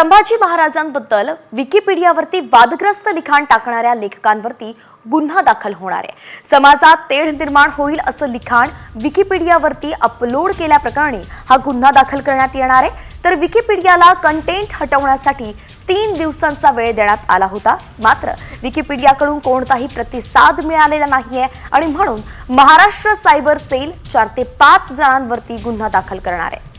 संभाजी महाराजांबद्दल विकिपीडियावरती वादग्रस्त लिखाण टाकणाऱ्या लेखकांवरती गुन्हा दाखल होणार आहे। समाजात तेढ निर्माण होईल असं लिखाण विकिपीडियावरती अपलोड केल्याप्रकरणी हा गुन्हा दाखल करण्यात येणार आहे। तर विकिपीडियाला कंटेंट हटवण्यासाठी 3 दिवसांचा वेळ देण्यात आला होता, मात्र विकिपीडियाकडून कोणताही प्रतिसाद मिळालेला नाहीये आणि म्हणून महाराष्ट्र सायबर सेल 4 ते 5 जणांवरती गुन्हा दाखल करणार आहे।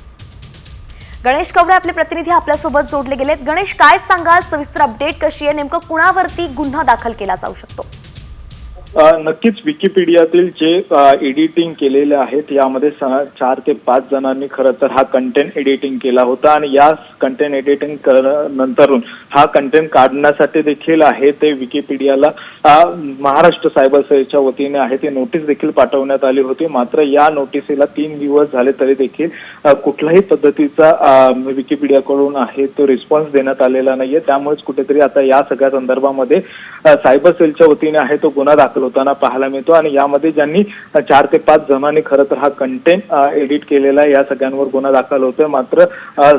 गणेश कवडे आपले प्रतिनिधी आपल्यासोबत जोडले गेलेत। गणेश, काय सांगाल, सविस्तर अपडेट कशी आहे, नेमकं कुणावरती गुन्हा दाखल केला जाऊ शकतो? नक्कीच विकिपीडियातील जे एडिटिंग केलेले आहेत यामध्ये 4 ते 5 जणांनी खरं तर हा कंटेंट एडिटिंग केला होता आणि या कंटेंट एडिटिंग नंतरून हा कंटेंट काढण्यासाठी देखील आहे ते विकिपीडियाला महाराष्ट्र सायबर सेलच्या वतीने आहे ते नोटीस देखील पाठवण्यात आली होती। मात्र या नोटीसीला 3 दिवस झाले तरी देखील कुठल्याही पद्धतीचा विकिपीडियाकडून आहे तो रिस्पॉन्स देण्यात आलेला नाहीये। त्यामुळेच कुठेतरी आता या सगळ्या संदर्भामध्ये सायबर सेलच्या वतीने आहे तो गुन्हा दाखल होताना पाहायला मिळतो आणि यामध्ये ज्यांनी 4 ते 5 जणांनी खरं तर हा कंटेंट एडिट केलेला या सगळ्यांवर गुन्हा दाखल होतोय। मात्र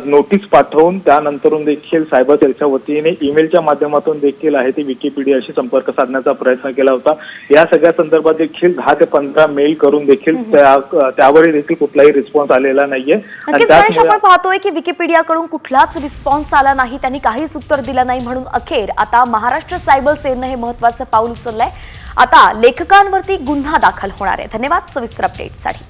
नोटीस पाठवून त्यानंतरून देखील सायबर सेलच्या वतीने ईमेलच्या माध्यमातून देखील आहे ते विकिपीडियाशी संपर्क साधण्याचा प्रयत्न केला होता। या सगळ्या संदर्भात देखील 10 ते 15 मेल करून देखील त्यावर देखील कुठलाही रिस्पॉन्स आलेला नाहीये। आपण पाहतोय की विकिपीडियाकडून कुठलाच रिस्पॉन्स आला नाही, त्यांनी काहीच उत्तर दिलं नाही, म्हणून अखेर आता महाराष्ट्र सायबर सेलने हे महत्त्वाचं पाऊल उचललंय। आता लेखकांवरती गुन्हा दाखल होणार आहे। धन्यवाद सविस्तर अपडेटसाठी।